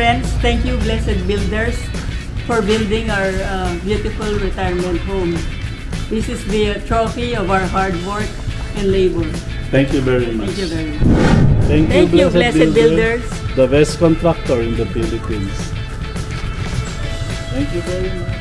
friends, thank you Blessed Builders for building our beautiful retirement home. This is the trophy of our hard work and labor. Thank you very much. Thank you very much. Thank you, Blessed Builders. The best contractor in the Philippines. Thank you very much.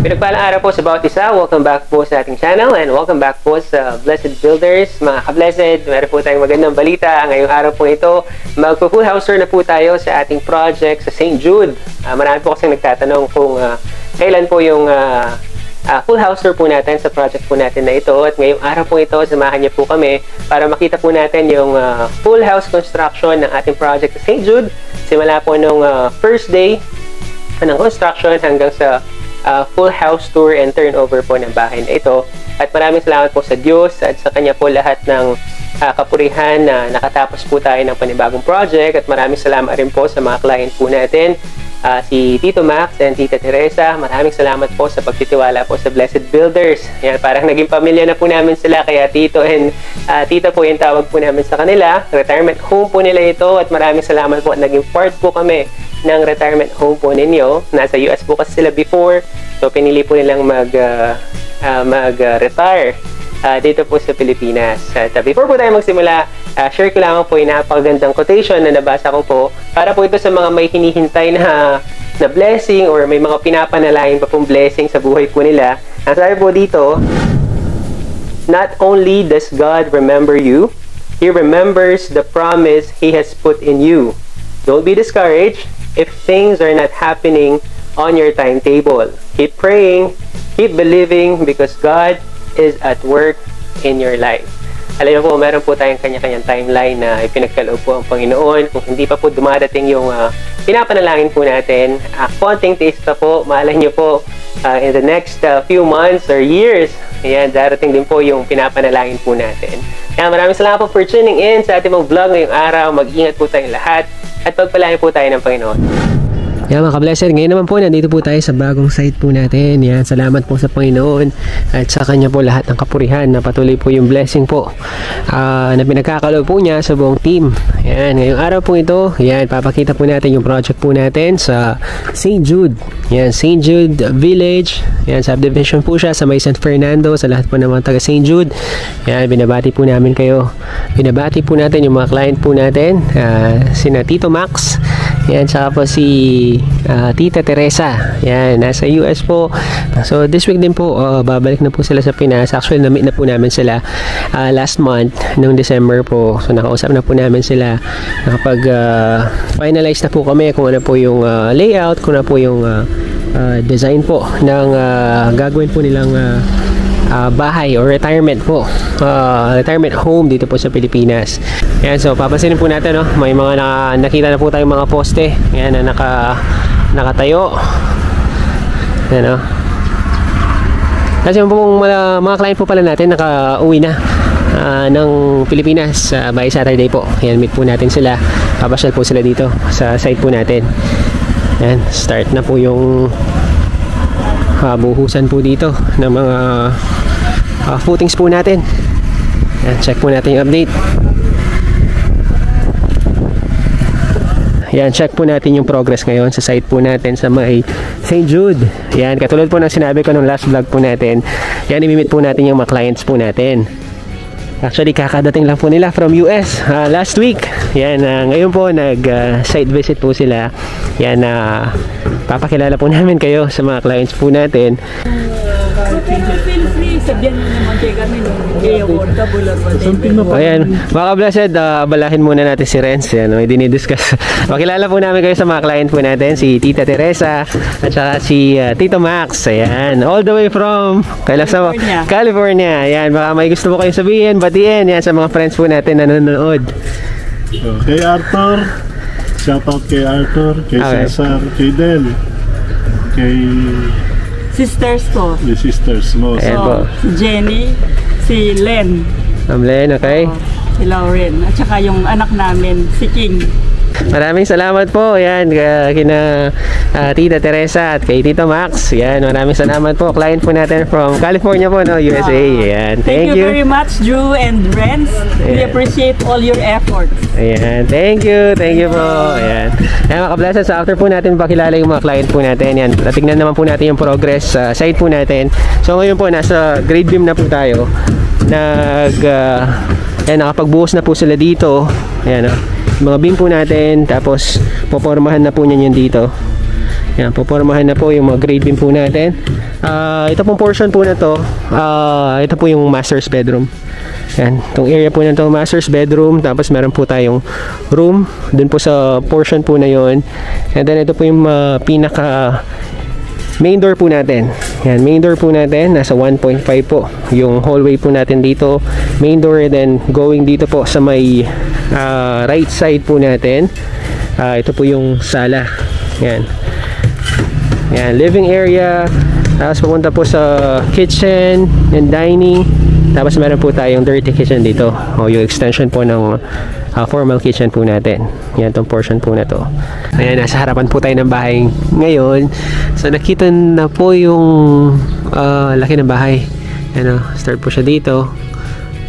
Pinagpalang araw po sa bawat isa. Welcome back po sa ating channel and welcome back po sa Blessed Builders. Mga ka-blessed, meron po tayong magandang balita. Ngayong araw po ito, magpo-full house tour na po tayo sa ating project sa St. Jude. Marami po kasing nagtatanong kung kailan po yung full house tour po natin sa project po natin na ito. At ngayong araw po ito, samahan niyo po kami para makita po natin yung full house construction ng ating project sa St. Jude. Simula po nung first day ng construction hanggang sa full house tour and turnover po ng bahay na ito. At maraming salamat po sa Diyos at sa Kanya po lahat ng kapurihan na nakatapos po tayo ng panibagong project. At maraming salamat rin po sa mga client po natin, si Tito Max and Tita Teresa. Maraming salamat po sa pagtitiwala po sa Blessed Builders. Yan, parang naging pamilya na po namin sila, kaya Tito and Tita po yung tawag po namin sa kanila. Retirement home po nila ito at maraming salamat po at naging part po kami ng retirement home po ninyo. Nasa US po kasi sila before, so pinili po nilang mag-retire dito po sa Pilipinas. At before po tayo magsimula, share ko lang po yung napakagandang quotation na nabasa ko po para po ito sa mga may hinihintay na blessing or may mga pinapanalangin pa pong blessing sa buhay po nila. Ang sabi po dito, "Not only does God remember you, He remembers the promise He has put in you. Don't be discouraged if things are not happening on your timetable. Keep praying, keep believing because God is at work in your life." Alam niyo po, meron po tayong kanya-kanyang timeline na ipinagkaloob po ang Panginoon. Kung hindi pa po dumadating yung pinapanalangin po natin, konting tiis pa po, malay niyo po, in the next few months or years, ayan, darating din po yung pinapanalangin po natin. Kaya maraming salamat po for tuning in sa ating mga vlog ngayong araw. Mag-ingat po tayong lahat at pagpalain po tayo ng Panginoon. Yan mga ka-blessed, ngayon naman po nandito po tayo sa bagong site po natin. Yan, salamat po sa Panginoon at sa Kanya po lahat ng kapurihan na patuloy po yung blessing po na pinagkakaloob po niya sa buong team. Yan, ngayong araw po ito, yan, papakita po natin yung project po natin sa St. Jude. Yan, St. Jude Village. Yan, subdivision po siya sa may San Fernando, sa lahat po ng mga taga St. Jude. Yan, binabati po namin kayo. Binabati po natin yung mga client po natin, sina Tito Max. Yan, saka po si Tita Teresa. Yan, nasa US po. So this week din po, babalik na po sila sa Pinas. Actually, na-meet na po namin sila last month, noong December po. So nakausap na po namin sila. Nakapag-finalize na po kami kung ano po yung layout, kung ano po yung design po ng gagawin po nilang bahay or retirement po, retirement home dito po sa Pilipinas. Yan, so papansinin po natin, no, may mga nakita na po tayong mga poste. Yan, na nakatayo. Yan, no. Kasi po mga client po pala natin nakauwi na ng Pilipinas by Saturday po. Yan, meet po natin sila. Papasyal po sila dito sa site po natin. Yan, start na po yung buhusan po dito ng mga footings po natin. Yan, check po natin yung update. Yan, check po natin yung progress ngayon sa site po natin sa may St. Jude. Yan, katulad po ng sinabi ko nung last vlog po natin, yan, imimit po natin yung mga clients po natin. Actually, kakadating lang po nila from US last week. Yan, ngayon po nag-site visit po sila. Yan, papakilala po namin kayo sa mga clients po natin. Feel free, sabihan mo naman kayo kami ayan, mga ka-blessed, abalahin muna natin si Renz. Yan, may dinidiscuss. Pakilala po namin kayo sa mga client po natin, si Tita Teresa at saka si Tito Max. Ayan, all the way from California. Ayan, baka may gusto po kayong sabihin, batiin yan sa mga friends po natin na nanonood. Kay Arthur, shoutout kay Arthur, kay Cesar, kay Del, kay sisters ko. The sisters mo. So, si Jenny, si Len. Len, okay. Si Lauren. At saka yung anak namin, si King. Maraming salamat po. Yan, kina Tita Teresa at kay Tito Max. Yan, maraming salamat po. Client po natin from California po, no, USA. Yan, Thank you very much, Drew and Renz. We appreciate all your efforts. Ayan, thank you po. Ayan. Ayan mga ka-blessed, so after po natin pakilala yung mga client po natin, yan, tignan naman po natin yung progress sa site po natin. So ngayon po, nasa grade beam na po tayo. Ayan, nakapagbuhos na po sila dito. Ayan, mga beam po natin, tapos popormahan na po niyan yun dito. Ayan, popormahan na po yung mga grade beam po natin. Ito pong portion po na to, ito po yung master's bedroom. Yan, itong area po na to, master's bedroom. Tapos meron po tayong room dun po sa portion po na yon. And then ito po yung pinaka main door po natin. Yan, main door po natin nasa 1.5 po yung hallway po natin dito, main door. And then going dito po sa may right side po natin, ito po yung sala. Yan, yan, living area. Tapos pupunta po sa kitchen and dining. Tapos meron po tayong dirty kitchen dito, o yung extension po ng formal kitchen po natin. Yan, itong portion po na to. Ayan, nasa harapan po tayo ng bahay ngayon. So nakita na po yung laki ng bahay. Ayan, start po siya dito.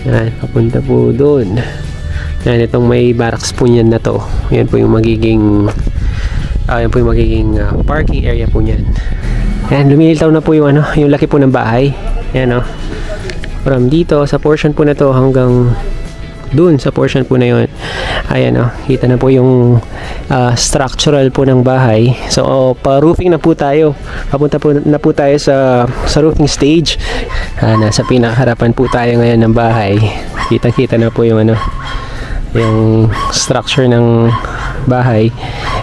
Yan, papunta po doon. Yan, itong may barracks po niyan na to. Yan po yung magiging parking area po niyan. Yan, lumilitaw na po yung yung laki po ng bahay. Yan, from dito sa portion po na to hanggang dun sa portion po na yun. Ayan, kita na po yung structural po ng bahay. So pa-roofing na po tayo. Papunta po na po tayo sa roofing stage. Nasa pinakaharapan po tayo ngayon ng bahay. Kita-kita na po yung yung structure ng bahay.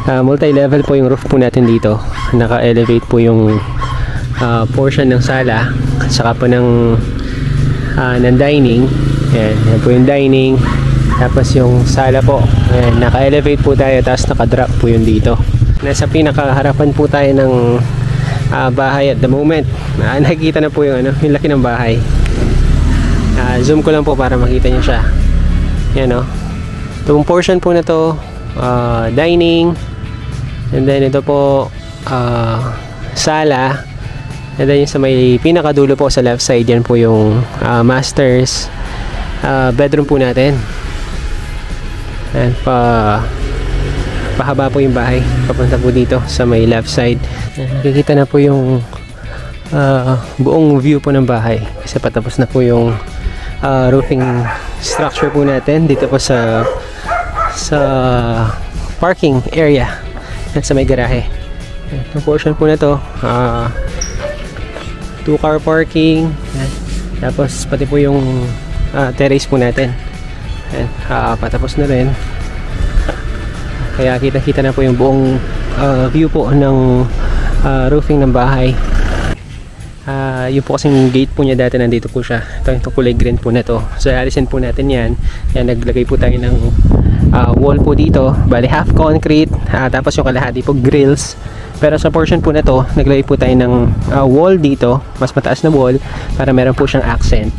Multi-level po yung roof po natin dito. Naka-elevate po yung portion ng sala, saka po ng dining. Ayan, yan po yung dining. Tapos yung sala po, ayan, naka-elevate po tayo, tapos naka-drop po yun dito. Nasa pinakaharapan po tayo ng bahay at the moment. Nakikita na po yung yung laki ng bahay. Zoom ko lang po para makita nyo siya. Yan, itong portion po na to, dining. And then ito po sala. And then yung sa may pinakadulo po sa left side, yan po yung master's bedroom po natin. And pahaba po yung bahay papunta po dito sa may left side. Nakikita na po yung buong view po ng bahay kasi patapos na po yung roofing structure po natin dito po sa parking area sa may garahe. Yung portion po na to, 2-car parking. Tapos pati po yung terrace po natin. Patapos na rin. Kaya kita-kita na po yung buong view po ng roofing ng bahay. Yung po kasing gate po niya dati nandito po siya. Ito yung kulay green po na to. So alisin po natin yan. Yan, naglagay po tayo ng wall po dito. Bali half concrete. Tapos yung kalahati po grills. Pero sa portion po na to, naglagay po tayo ng wall dito. Mas mataas na wall para meron po siyang accent.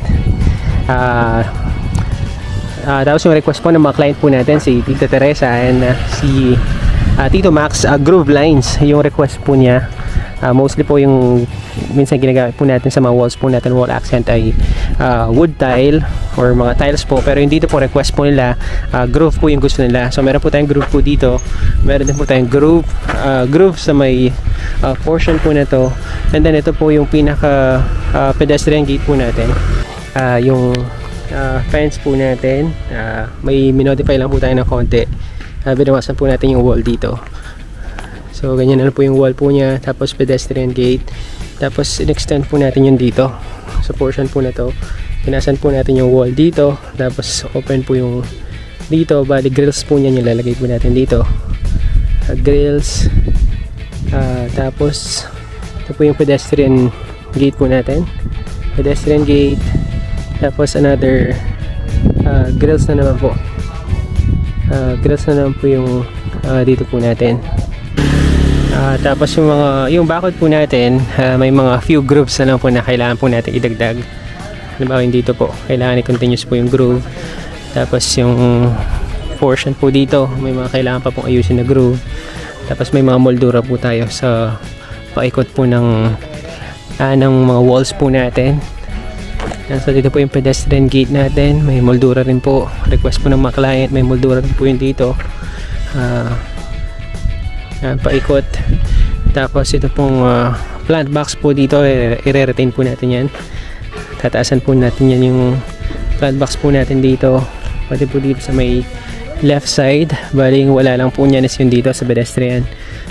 Tapos yung request po ng mga client po natin, si Tita Teresa and si Tito Max, groove lines yung request po niya. Mostly po yung minsan ginagamit po natin sa mga walls po natin, wall accent ay wood tile or mga tiles po. Pero yung dito po request po nila, groove po yung gusto nila. So meron po tayong groove po dito. Meron din po tayong groove sa may portion po na to. And then ito po yung pinaka pedestrian gate po natin. Yung fence po natin, may minodify lang po tayo ng konti. Binawasan po natin yung wall dito. So ganyan po yung wall po niya. Tapos pedestrian gate. Tapos in-extend po natin yun dito sa portion po na to. Pinasan po natin yung wall dito. Tapos open po yung dito. Bali grills po niya nilalagay po natin dito. Grills. Tapos ito po yung pedestrian gate po natin. Pedestrian gate. Tapos another grills na naman po. Grills na naman po yung dito po natin. Tapos yung bakod po natin, may mga few grooves na lang po na kailangan po natin idagdag. Halimbawa yung dito po, kailangan i-continuous po yung groove. Tapos yung portion po dito. May mga kailangan pa pong ayusin na groove. Tapos may mga moldura po tayo sa paikot po ng mga walls po natin. So dito po yung pedestrian gate natin. May moldura rin po. Request po ng mga client. May moldura rin po yung dito. Paikot. Tapos ito pong plant box po dito. I-retain po natin yan. Tataasan po natin yan yung plant box po natin dito. Pati po dito sa may left side. Baling wala lang po niyan is yung dito sa pedestrian.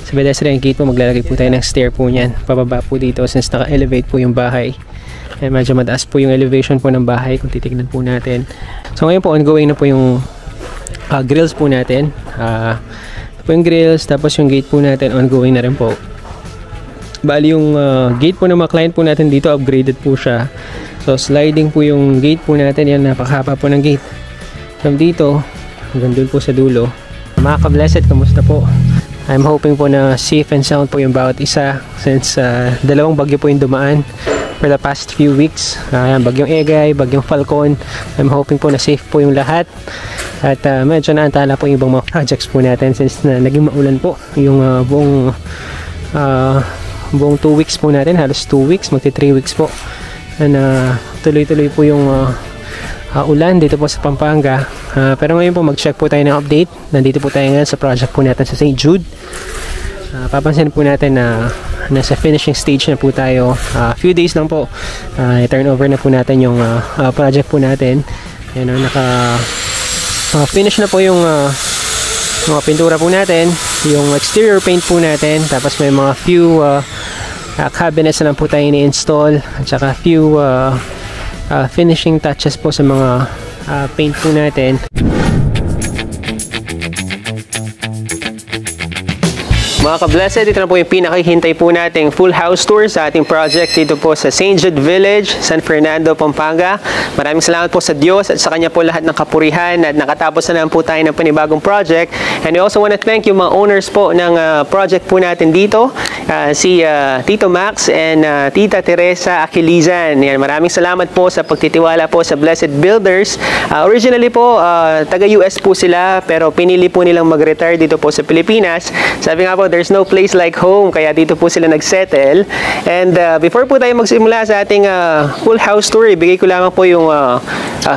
Sa pedestrian gate po maglalagay po tayo ng stair po niyan. Pababa po dito since naka-elevate po yung bahay. And medyo mataas po yung elevation po ng bahay kung titignan po natin. So ngayon po ongoing na po yung grills po natin. Po yung grills, tapos yung gate po natin ongoing na rin po. Bali yung gate po ng mga client po natin dito upgraded po siya. So sliding po yung gate po natin. Yan, napakahaba po ng gate. From dito hanggang doon po sa dulo. Mga ka-blessed, kamusta po? I'm hoping po na safe and sound po yung bawat isa since dalawang bagyo po yung dumaan for the past few weeks. Bagyong Egay, bagyong Falcon. I'm hoping po na safe po yung lahat. At medyo naantala po yung ibang mga projects po natin since naging maulan po yung buong 2 weeks po natin. Halos 2 weeks, magti 3 weeks po. And tuloy-tuloy po yung ulan dito po sa Pampanga. Pero ngayon po mag-check po tayo ng update. Nandito po tayo ngayon sa project po natin sa St. Jude. Papansin po natin na nasa finishing stage na po tayo. Few days lang po. I-turn over na po natin yung project po natin. Yan, finish na po yung mga pintura po natin. Yung exterior paint po natin. Tapos may mga few cabinets na lang po tayo ini-install. At saka few finishing touches po sa mga paint po natin. Mga ka-blessed, ito na po yung pinakahihintay po nating full house tour sa ating project dito po sa St. Jude Village, San Fernando, Pampanga. Maraming salamat po sa Diyos at sa Kanya po lahat ng kapurihan at nakatapos na naman po tayo ng panibagong project. And we also want to thank yung mga owners po ng project po natin dito, si Tito Max and Tita Teresa Aquilizan. Yan, maraming salamat po sa pagtitiwala po sa Blessed Builders. Originally po, taga-US po sila pero pinili po nilang mag-retire dito po sa Pilipinas. Sabi nga po, there's no place like home, kaya dito po sila nagsettle. And before po tayo magsimula sa ating full house tour, ibigay ko lamang po yung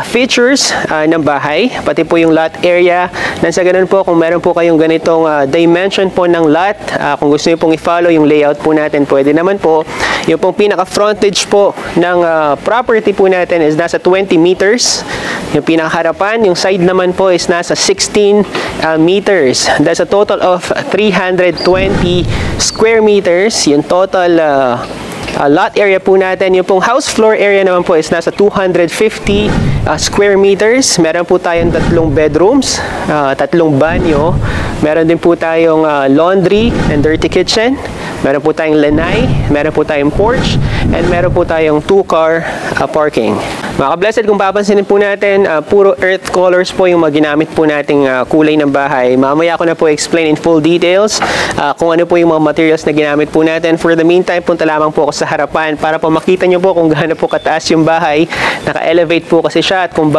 features ng bahay, pati po yung lot area. Nang sa ganun po, kung meron po kayong ganitong dimension po ng lot, kung gusto niyo pong i-follow yung layout po natin, pwede naman po. Yung pong pinaka-frontage po ng property po natin is nasa 20 meters. Yung pinakaharapan, yung side naman po is nasa 16 meters. That's a total of 320 square meters. Yung total lot area po natin. Yung pong house floor area naman po is nasa 250 square meters. Meron po tayong 3 bedrooms, 3 banyo. Meron din po tayong laundry and dirty kitchen. Meron po tayong lanai, meron po tayong porch, and meron po tayong 2-car parking. Mga ka-blessed, kung papansinin po natin, puro earth colors po yung maginamit po nating kulay ng bahay. Mamaya ko na po explain in full details kung ano po yung mga materials na ginamit po natin. For the meantime, punta lamang po ako sa harapan para po makita nyo po kung gaano po kataas yung bahay. Naka-elevate po kasi siya at kung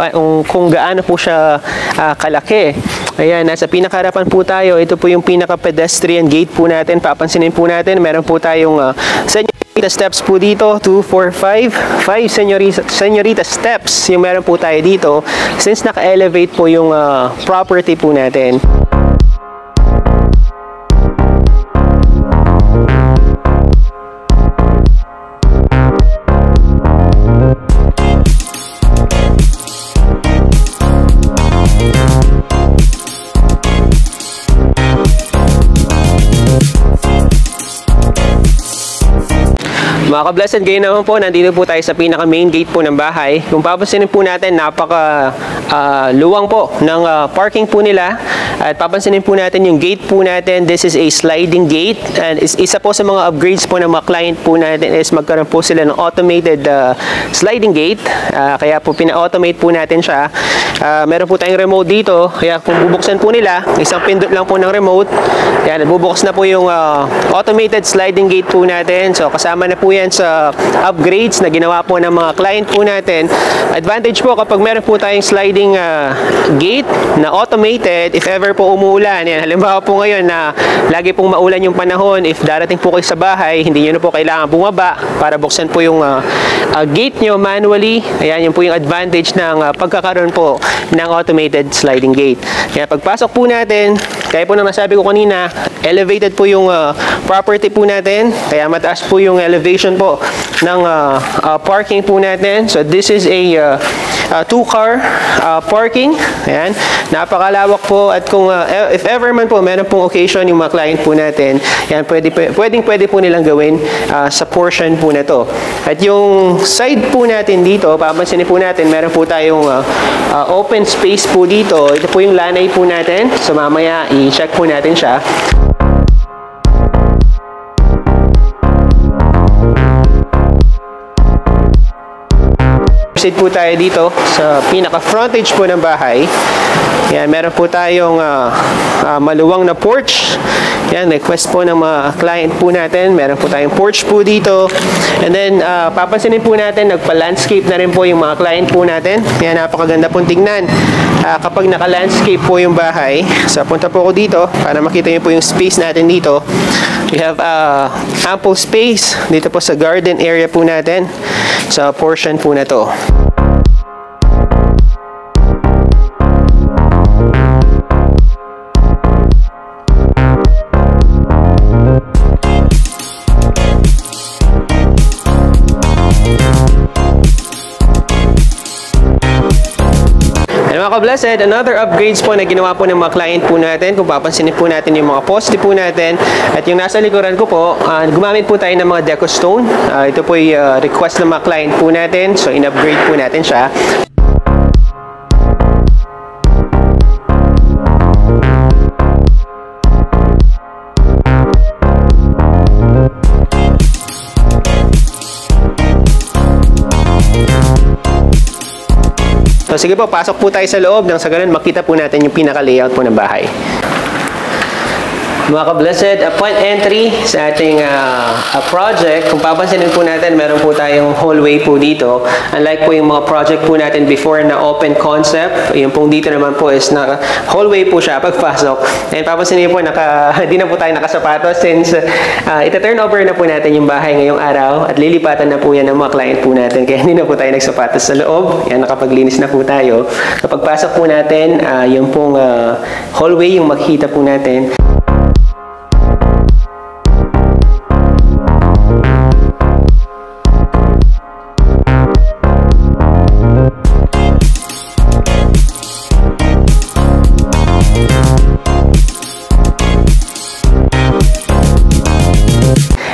gaano po siya kalaki. Ayan, nasa pinakaharapan po tayo. Ito po yung pinaka-pedestrian gate po natin. Papansinin po natin, meron po tayong señorita steps po dito. 2, 4, 5. 5 señorita steps yung meron po tayo dito. Since naka-elevate po yung property po natin. Mga ka-blessed, ngayon naman po, nandito po tayo sa pinaka-main gate po ng bahay. Kung papansinin po natin, napaka-luwang po ng parking po nila. At papansinin po natin yung gate po natin. This is a sliding gate. And isa po sa mga upgrades po ng mga client po natin is magkaroon po sila ng automated sliding gate. Kaya po pina-automate po natin siya. Meron po tayong remote dito. Kaya kung bubuksan po nila, isang pindot lang po ng remote. Yan, bubukas na po yung automated sliding gate po natin. So kasama na po yan yan sa upgrades na ginawa po ng mga client po natin. Advantage po kapag meron po tayong sliding gate na automated, if ever po umuulan, yan, halimbawa po ngayon na lagi pong maulan yung panahon, if darating po kayo sa bahay, hindi nyo na po kailangan bumaba para buksan po yung gate nyo manually. Ayan, yun po yung advantage ng pagkakaroon po ng automated sliding gate. Kaya pagpasok po natin, kaya po na masabi ko kanina, elevated po yung property po natin, kaya mataas po yung elevation po ng parking po natin. So this is a 2-car parking. Ayan, napakalawak po, at kung if ever man po meron pong occasion yung mga client po natin, yan, pwede po nilang gawin sa portion po na to. At yung side po natin dito, papansinin po natin, meron po tayong open space po dito. Ito po yung lanay po natin, so mamaya i-check po natin siya. Proceed po tayo dito sa pinaka-frontage po ng bahay. Yan, meron po tayong maluwang na porch. Yan, request po ng mga client po natin. Meron po tayong porch po dito. And then, papansinin po natin, nagpa-landscape na rin po yung mga client po natin. Yan, napakaganda pong tingnan. Kapag naka-landscape po yung bahay, so punta po ako dito para makita niyo po yung space natin dito. We have ample space dito po sa garden area po natin, sa portion po na to. Mga ka-blessed, another upgrades po na ginawa po ng mga client po natin. Kung papansinin po natin yung mga poste po natin, at yung nasa likuran ko po, gumamit po tayo ng mga deco stone. Ito po yung request ng mga client po natin, so in-upgrade po natin siya. So sige po, pasok po tayo sa loob nang sa ganun makita po natin yung pinaka-layout po ng bahay. Mga ka-blessed, upon entry sa ating project, kung papansinin po natin, meron po tayong hallway po dito. Unlike po yung mga project po natin before na open concept, yung pong dito naman po is na hallway po siya pagpasok. And papansinin po, hindi na po tayo nakasapatos since ita-turn over na po natin yung bahay ngayong araw at lilipatan na po yan ng mga client po natin. Kaya hindi na po tayo nagsapatos sa loob. Yan, nakapaglinis na po tayo. Kapag pasok po natin, yung pong hallway yung makikita po natin.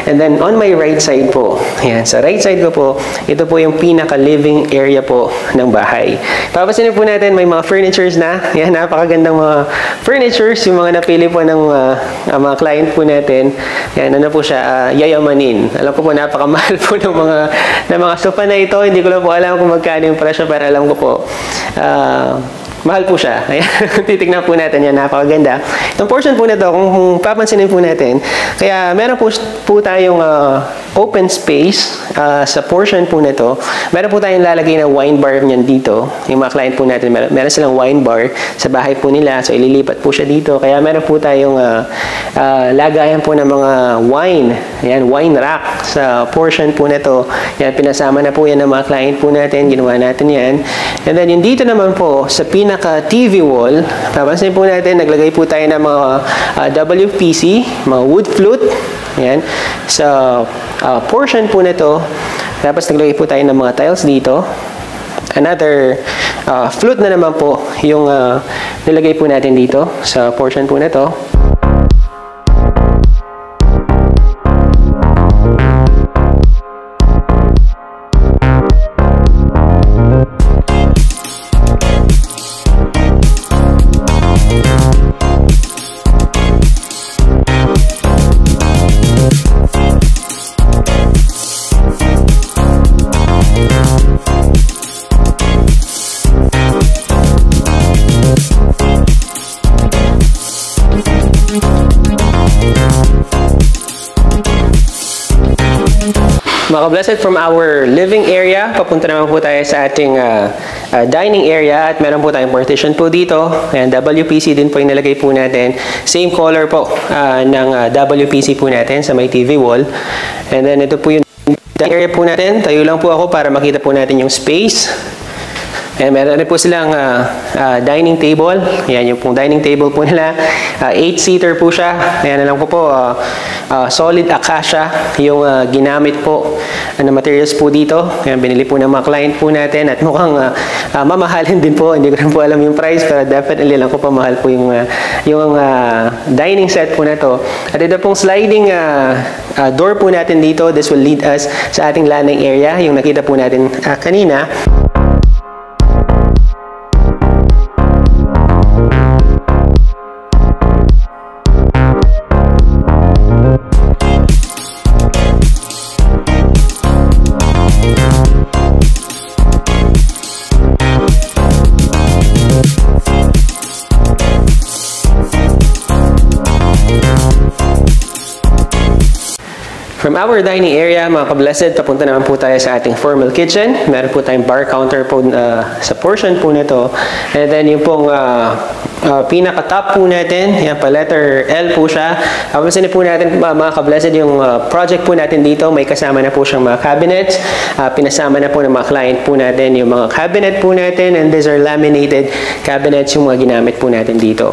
And then on my right side po, yan, sa right side ko po, ito po yung pinaka-living area po ng bahay. Papansinin po natin, may mga furnitures na. Yan, napakagandang mga furnitures, yung mga napili po ng mga client po natin. Yan, ano po siya, yayamanin. Alam ko po, napakamahal po ng mga sofa na ito. Hindi ko lang po alam kung magkano yung presyo, pero alam ko po, mahal po siya. Ayan, titignan po natin yan. Napakaganda. Itong portion po na ito, kung papansinin po natin, kaya meron po tayong open space sa portion po na ito. Meron po tayong lalagay na wine bar niyan dito. Yung mga client po natin, meron silang wine bar sa bahay po nila. So, ililipat po siya dito. Kaya meron po tayong lagayan po ng mga wine. Ayan, wine rack sa portion po na ito. Yan, pinasama na po yan ng mga client po natin. Ginawa natin yan. And then, yung dito naman po, sa pinaka-TV wall, papansin po natin, naglagay po tayo ng mga WPC, mga wood flute. Ayan, sa portion po na ito. Tapos, naglagay po tayo ng mga tiles dito. Another flute na naman po yung nilagay po natin dito sa portion po na ito. Mga ka-blessed, from our living area, papunta naman po tayo sa ating dining area at meron po tayong partition po dito. And WPC din po yung nilagay po natin. Same color po ng WPC po natin sa may TV wall. And then ito po yung dining area po natin. Tayo lang po ako para makita po natin yung space. And meron rin po silang dining table. Yan yung pong dining table po nila. 8-seater po siya. Ayan na lang po solid acacia yung ginamit po na materials po dito. Ayan, binili po ng mga client po natin at mukhang mamahalin din po. Hindi ko rin po alam yung price pero definitely lang po pamahal po yung dining set po na to. At ito pong sliding door po natin dito. This will lead us sa ating landing area. Yung nakita po natin kanina. From our dining area, mga ka-blessed, papunta naman po tayo sa ating formal kitchen. Meron po tayong bar counter po sa portion po nito. And then yung pong pinaka-top po natin, yan pa, letter L po siya. Tapos po natin, mga ka-blessed, yung project po natin dito, may kasama na po siyang mga cabinets. Pinasama na po ng mga client po natin yung mga cabinet po natin. And these are laminated cabinets yung mga ginamit po natin dito.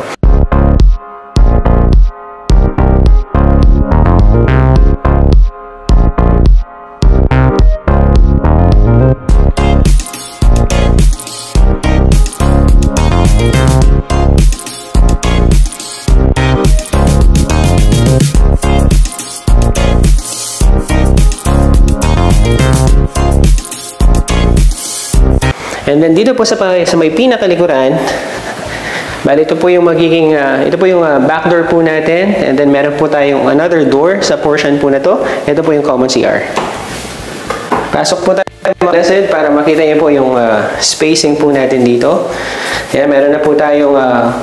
And then dito po sa may pinakalikuran, bali ito po yung magiging ito po yung back door po natin, and then meron po tayong another door sa portion po na to. Ito po yung common CR. Pasok po tayo para makita niyo po yung spacing po natin dito. Yan, meron na po tayong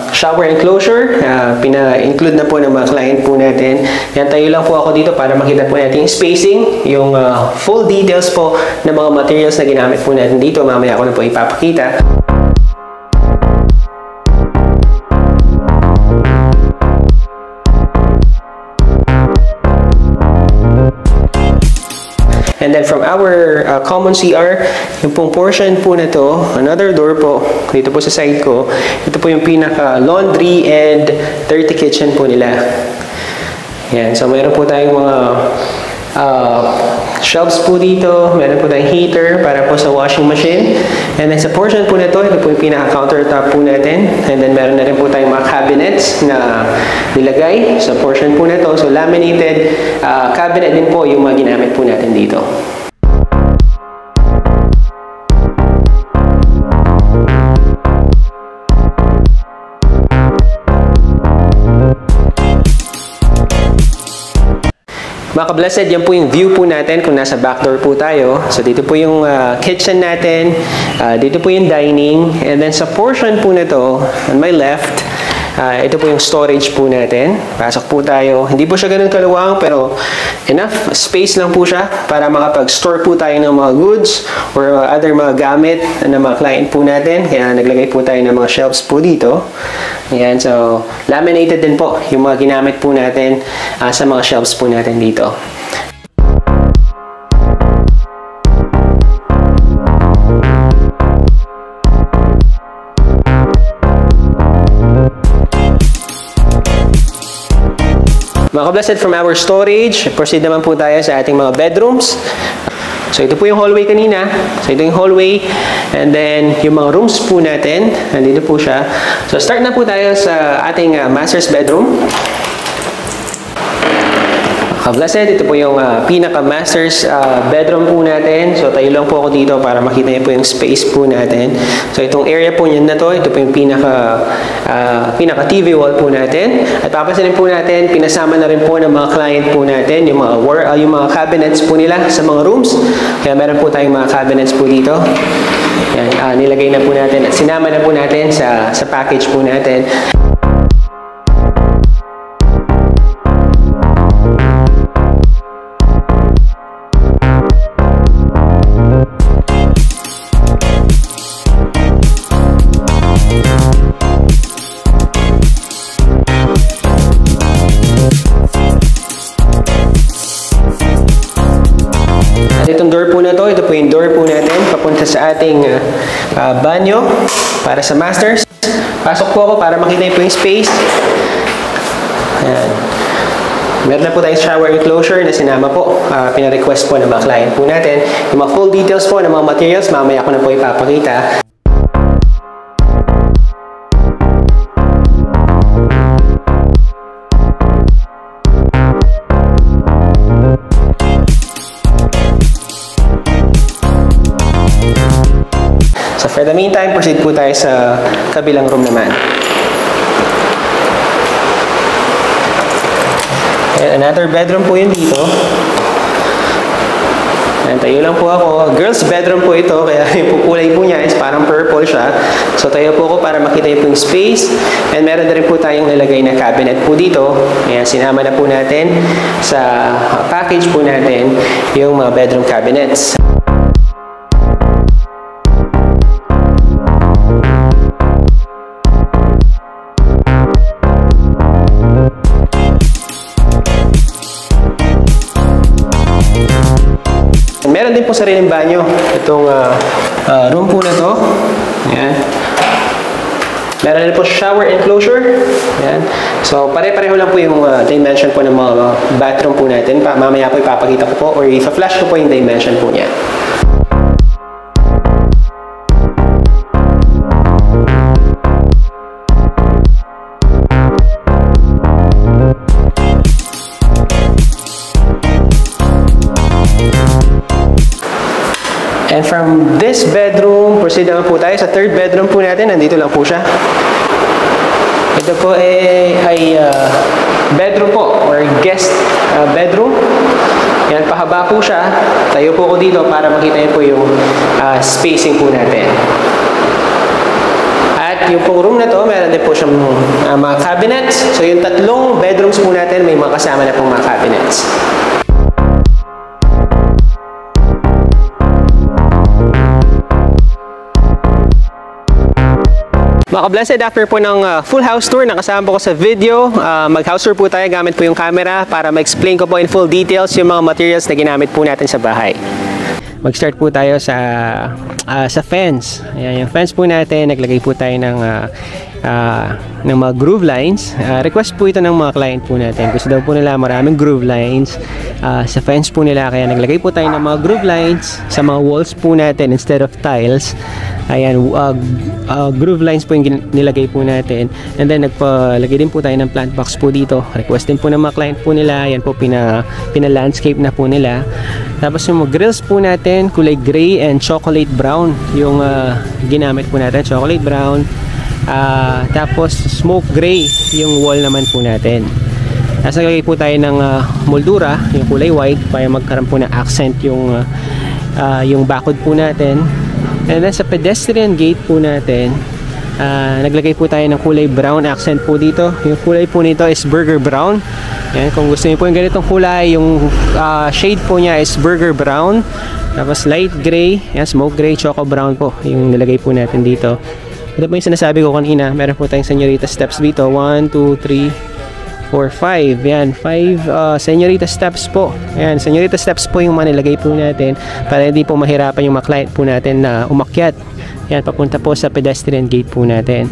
shower enclosure. Pina-include na po ng mga client po natin. Yan, tayo lang po ako dito para makita po natin yung spacing, yung full details po ng mga materials na ginamit po natin dito. Mamaya ako na po ipapakita. And then from our common CR, yung pong portion po na to, another door po, dito po sa side ko, ito po yung pinaka laundry and dirty kitchen po nila. Yan, so mayroon po tayong mga shelves po dito, meron po tayong heater para po sa washing machine. And then sa portion po na to, ito po yung pinaka countertop po natin. And then meron na rin po tayong mga cabinets na nilagay sa portion po na to. So laminated cabinet din po yung mga ginamit po natin dito. Mga ka-blessed, yan po yung view po natin kung nasa backdoor po tayo. So dito po yung kitchen natin, dito po yung dining, and then sa portion po na to, on my left, ito po yung storage po natin. Pasok po tayo. Hindi po siya ganun kaluwang, pero enough space lang po siya para makapag-store po tayo ng mga goods or other mga gamit ng mga client po natin. Kaya naglagay po tayo ng mga shelves po dito. Ayan, so laminated din po yung mga ginamit po natin sa mga shelves po natin dito. Mga ka-blessed, from our storage, proceed naman po tayo sa ating mga bedrooms. So ito po yung hallway kanina. So ito yung hallway. And then yung mga rooms po natin, nandito po siya. So start na po tayo sa ating master's bedroom. Blessed, ito po yung pinaka-master's bedroom po natin. So tayo lang po ako dito para makita niyo po yung space po natin. So itong area po niyan na to, ito po yung pinaka TV wall po natin. At papansinin po natin, pinasama na rin po ng mga client po natin yung mga cabinets po nila sa mga rooms. Kaya meron po tayong mga cabinets po dito. Yan, nilagay na po natin at sinama na po natin sa package po natin. na to, ito po yung door po natin papunta sa ating banyo para sa masters. Pasok po ako para makita niyo po yung space. Ayan. Meron na po tayong shower enclosure na sinama po. Pina-request po ng mga client po natin. Yung mga full details po ng mga materials, mamaya ko na po ipapakita. So for the meantime, proceed po tayo sa kabilang room naman. And another bedroom po yun dito. And tayo lang po ako. Girls bedroom po ito, kaya yung kulay po niya is parang purple siya. So tayo po ako para makita yung space. And meron na rin po tayong nilagay na cabinet po dito. Ayan, sinama na po natin sa package po natin yung mga bedroom cabinets. Meron din po sariling banyo itong room po na to. Ayan. Meron din po shower enclosure. Ayan. So pare-pareho lang po yung dimension po ng mga bathroom po natin. Mamaya po ipapakita ko po or i-flash ko po yung dimension po niya. And from this bedroom, proceed naman po tayo sa third bedroom po natin. Nandito lang po siya. Ito po ay bedroom po or guest bedroom. Yan, pahaba po siya. Tayo po ko dito para makita niyo po yung spacing po natin. At yung pong room na to, meron din po siyang mga cabinets. So yung tatlong bedrooms po natin, may mga kasama na pong mga cabinets. Mga ka-blessed, after po ng full house tour, nakasama po ko sa video. Mag-house tour po tayo gamit po yung camera para ma-explain ko po in full details yung mga materials na ginamit po natin sa bahay. Mag-start po tayo sa fence. Ayan, yung fence po natin, naglagay po tayo ng mga groove lines. Request po ito ng mga client po natin. Gusto daw po nila maraming groove lines sa fence po nila. Kaya naglagay po tayo ng mga groove lines sa mga walls po natin instead of tiles. Ayan, groove lines po yung nilagay po natin. And then nagpalagay din po tayo ng plant box po dito. Request din po ng mga client po nila. Ayan po, pina-landscape na po nila. Tapos yung mga grills po natin, kulay gray and chocolate brown yung ginamit po natin. Chocolate brown. Tapos smoke gray yung wall naman po natin. Nasa lagay po tayo ng moldura, yung kulay white, para magkaroon po ng accent yung bakod po natin. And then sa pedestrian gate po natin, naglagay po tayo ng kulay brown accent po dito. Yung kulay po nito is burger brown. Yan, kung gusto niyo po yung ganitong kulay, yung shade po niya is burger brown. Tapos light gray, yan, smoke gray, choco brown po yung nilagay po natin dito. Ito po yung sinasabi ko kanina, meron po tayong señorita steps dito. 1, 2, 3, 4, 5. Yan, 5 señorita steps po. Yan, señorita steps po yung mga nilagay po natin para hindi po mahirapan yung mga client po natin na umakyat. Yan, papunta po sa pedestrian gate po natin.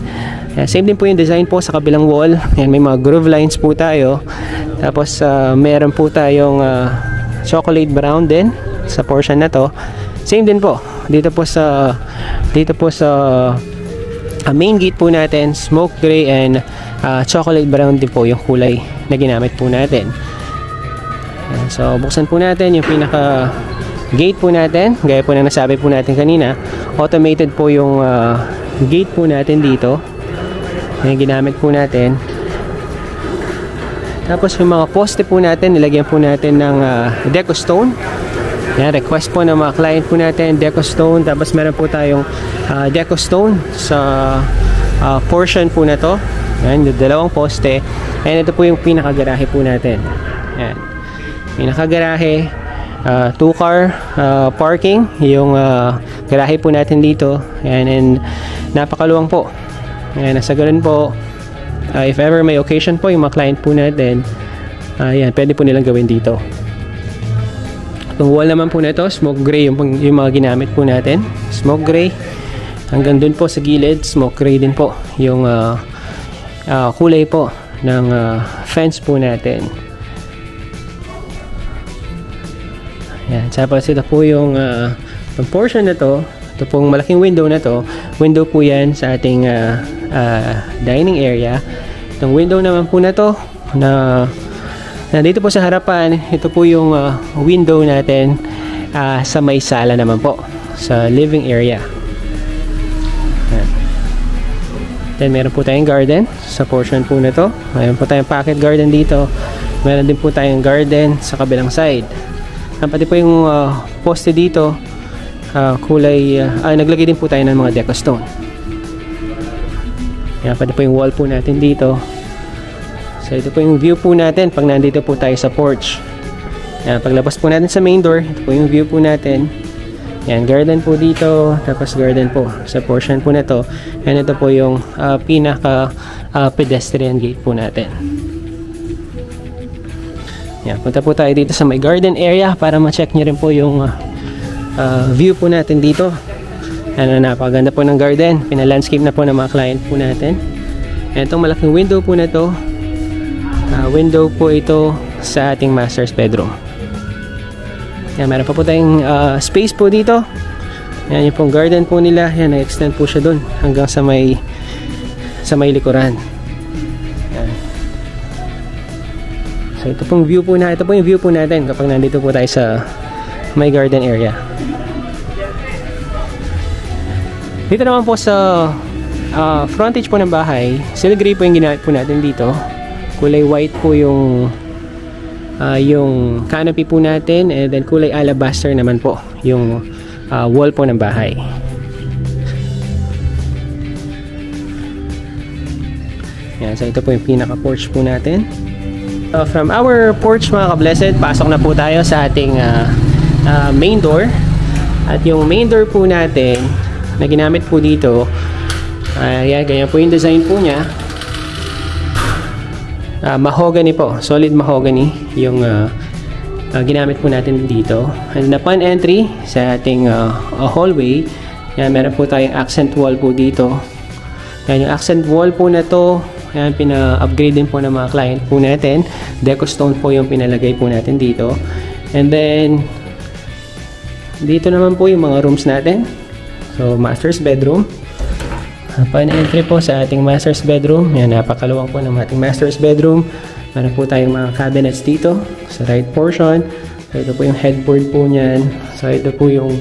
Yan, same din po yung design po sa kabilang wall. Yan, may mga groove lines po tayo. Tapos meron po tayong chocolate brown din sa portion na to. Same din po dito po sa main gate po natin, smoke gray and chocolate brown din po yung kulay na ginamit po natin. So buksan po natin yung pinaka gate po natin. Gaya po na nasabi po natin kanina, automated po yung gate po natin dito. Yung ginamit po natin. Tapos yung mga poste po natin, nilagyan po natin ng deco stone. Yan, request po ng mga client po natin, deco stone. Tapos meron po tayong deco stone sa portion po na to. Yan, yung dalawang poste. And ito po yung pinakagarahe po natin. Yan, pinakagarahe, 2-car parking. Yung garahe po natin dito. Yan, and napakaluwang po. Yan, nasa ganun po. If ever may occasion po, yung mga client po natin, yan, pwede po nilang gawin dito. Itong wall naman po na ito, smoke gray yung mga ginamit po natin. Smoke gray. Hanggang dun po sa gilid, smoke gray din po yung kulay po ng fence po natin. Yan. Tapos ito po yung portion na to. Ito pong malaking window na to. Window po yan sa ating dining area. Itong window naman po na to na nandito po sa harapan, ito po yung window natin sa may sala naman po, sa living area. Then meron po tayong garden sa portion po na to. Meron po tayong pocket garden dito. Meron din po tayong garden sa kabilang side. Pati po yung poste dito, kulay, naglagay din po tayo ng mga deco stone. Pati po yung wall po natin dito. So ito po yung view po natin pag nandito po tayo sa porch. Paglabas po natin sa main door, ito po yung view po natin. Yan, garden po dito, tapos garden po sa portion po na to. And ito po yung pinaka pedestrian gate po natin. Yan, punta po tayo dito sa may garden area para ma-check nyo rin po yung view po natin dito. Napakaganda po ng garden. Pina-landscape na po ng mga client po natin. And itong malaking window po na to, window po ito sa ating master's bedroom. Yan, meron pa po tayong space po dito. Yan yung pong garden po nila. Yan, na-extend po siya dun hanggang sa may likuran. Yan. So ito pong view po ito po yung view po natin kapag nandito po tayo sa may garden area. Dito naman po sa frontage po ng bahay, steel gray po yung ginamit po natin dito. Kulay white po yung canopy po natin, and then kulay alabaster naman po yung wall po ng bahay. Yan, so ito po yung pinaka porch po natin. From our porch mga ka-blessed, pasok na po tayo sa ating main door. At yung main door po natin na ginamit po dito, yan, ganyan po yung design po niya. Mahogany po, solid mahogany yung ginamit po natin dito. And upon entry sa ating hallway, yan, meron po tayong accent wall po dito. Yan, yung accent wall po na to, yan, pina-upgrade din po ng mga client po natin. Deco stone po yung pinalagay po natin dito. And then dito naman po yung mga rooms natin. So master's bedroom. Upon entry po sa ating master's bedroom, yan, napakaluwang po ng ating master's bedroom. Meron po tayong mga cabinets dito sa right portion. So ito po yung headboard po niyan. So ito po yung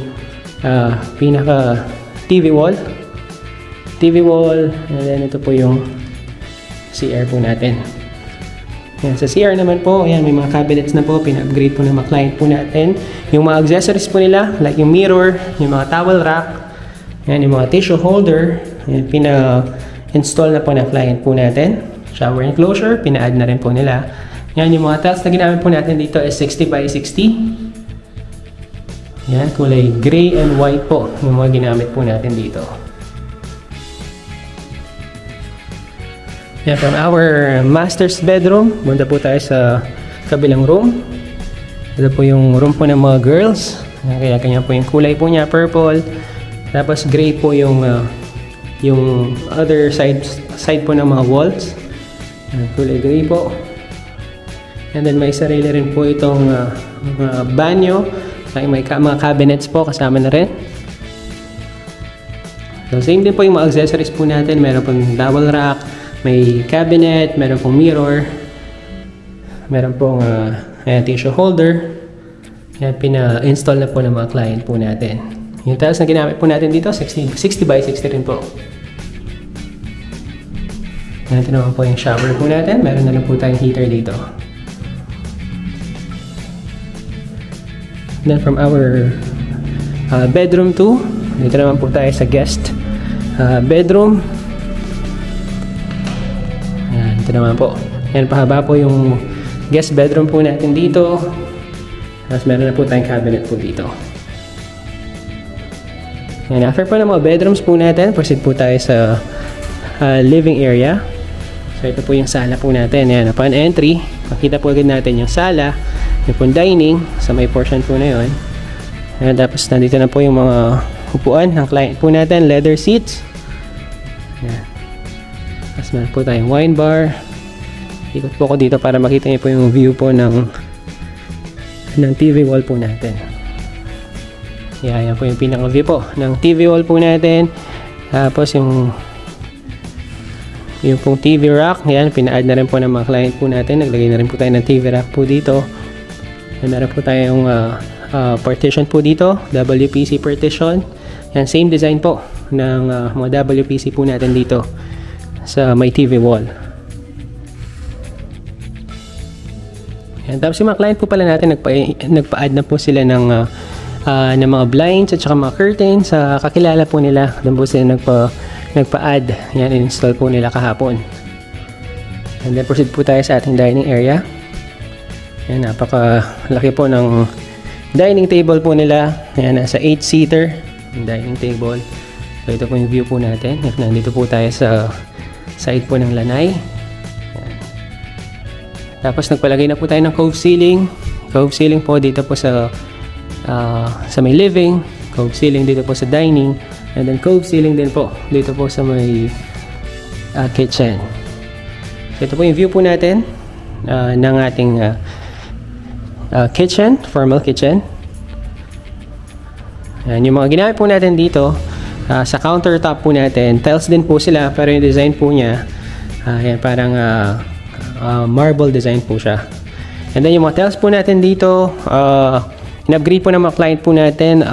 pinaka TV wall. And then ito po yung CR po natin. Yan, sa CR naman po, yan, may mga cabinets na po. Pina-upgrade po ng mga client po natin. Yung mga accessories po nila, like yung mirror, yung mga towel rack, yan, yung mga tissue holder, yan, pina-install na po na client po natin. Shower enclosure, pina-add na rin po nila. Yan, yung mga tiles na ginamit po natin dito is 60 by 60. Yan, kulay gray and white po yung mga ginamit po natin dito. Yan, from our master's bedroom, punta po tayo sa kabilang room. Ito po yung room po ng mga girls. Kaya kanya po yung kulay po niya, purple. Tapos gray po yung other side po ng mga walls. Kulay gray po. And then may sarili rin po itong banyo. May mga cabinets po kasama na rin. So same din po yung mga accessories po natin. Meron pong towel rack, may cabinet, meron pong mirror, meron pong tissue holder. Yan, pina-install na po ng mga client po natin. Yung tiles na ginamit po natin dito, 60 by 60 rin po. Ito naman po yung shower po natin. Meron na rin po tayong heater dito. Then from our bedroom 2, dito naman po tayo sa guest bedroom. Ayan, ito naman po. Yan, pahaba po yung guest bedroom po natin dito. Tapos meron na po tayong cabinet po dito. And after po ng mga bedrooms po natin, proceed po tayo sa living area. So ito po yung sala po natin. Ayan, upon entry, makita po agad natin yung sala. Yung po dining, sa may portion po na yun. And tapos nandito na po yung mga upuan ng client po natin, leather seats. Yan. Tapos meron po tayong wine bar. Ikot po ako dito para makita niyo po yung view po ng TV wall po natin. Yan po yung pinaka view po ng TV wall po natin. Tapos yung pong TV rack, yan, pina-add na rin po ng mga client po natin. Naglagay na rin po tayo ng TV rack po dito. And meron po tayong partition po dito, WPC partition. Yan, same design po ng mga WPC po natin dito sa may TV wall. Yan, tapos yung mga client po pala natin, nagpa-add na po sila ng mga blinds at saka mga curtains sa kakilala po nila. Doon po sila nagpa-add. Yan, in-install po nila kahapon. And then proceed po tayo sa ating dining area. Yan, napakalaki po ng dining table po nila. Yan, nasa 8-seater dining table. So ito po yung view po natin. Nandito po tayo sa side po ng lanay. Yan. Tapos nagpalagay na po tayo ng cove ceiling. Cove ceiling po dito po sa may living. Cove ceiling dito po sa dining. And then cove ceiling din po dito po sa may kitchen. So ito po yung view po natin ng ating kitchen, formal kitchen. Yan, yung mga ginamit po natin dito sa countertop po natin, tiles din po sila, pero yung design po niya yan, parang marble design po siya. And then yung mga tiles po natin dito, in-upgrade po ng mga client po natin,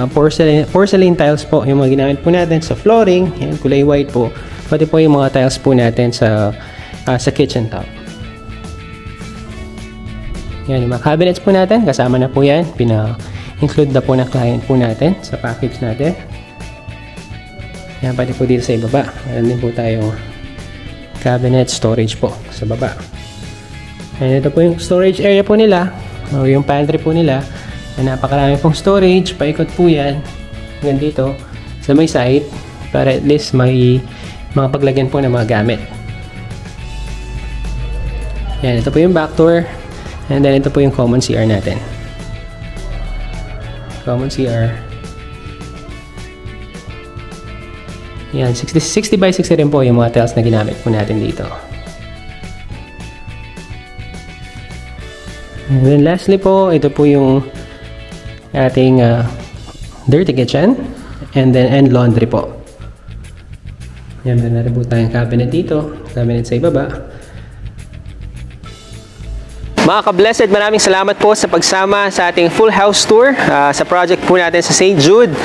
porcelain tiles po yung mga ginamit po natin sa flooring, yan, kulay white po, pati po yung mga tiles po natin sa kitchen top. Yan, yung mga cabinets po natin, kasama na po yan, pina-include na po ng client po natin sa package natin. Yan, pati po dito sa ibaba, meron din po tayong cabinet storage po sa baba. And ito po yung storage area po nila, o yung pantry po nila. Napakarami pong storage, paikot po yan hanggang dito sa may side para at least may mga paglagyan po ng mga gamit. Yan, ito po yung back door, and then ito po yung common CR natin. Common CR. Yan, 60 by 60 rin po yung mga tiles na ginamit po natin dito. And then lastly po, ito po yung ating dirty kitchen and laundry po. Yan, meron po tayong cabinet dito, cabinet sa ibaba. Mga ka-blessed, maraming salamat po sa pagsama sa ating full house tour sa project po natin sa St. Jude.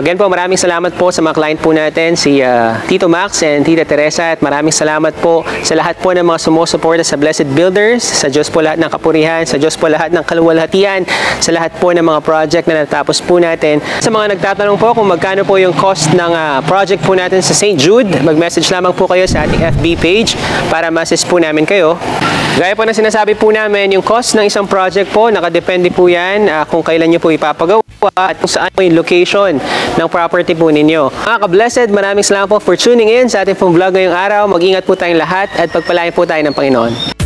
Again po, maraming salamat po sa mga client po natin, si Tito Max and Tita Teresa, at maraming salamat po sa lahat po ng mga sumusuporta sa Blessed Builders, sa Diyos po lahat ng kapurihan, sa Diyos po lahat ng kaluwalhatian, sa lahat po ng mga project na natapos po natin. Sa mga nagtatanong po kung magkano po yung cost ng project po natin sa St. Jude, mag-message lamang po kayo sa ating FB page para ma-assist po namin kayo. Gaya po na sinasabi po namin, yung cost ng isang project po, nakadepende po yan kung kailan nyo po ipapagawa at kung saan po yung location ng property po ninyo. Mga ka-blessed, maraming salamat po for tuning in sa ating pong vlog ngayong araw. Mag-ingat po tayong lahat at pagpalain po tayo ng Panginoon.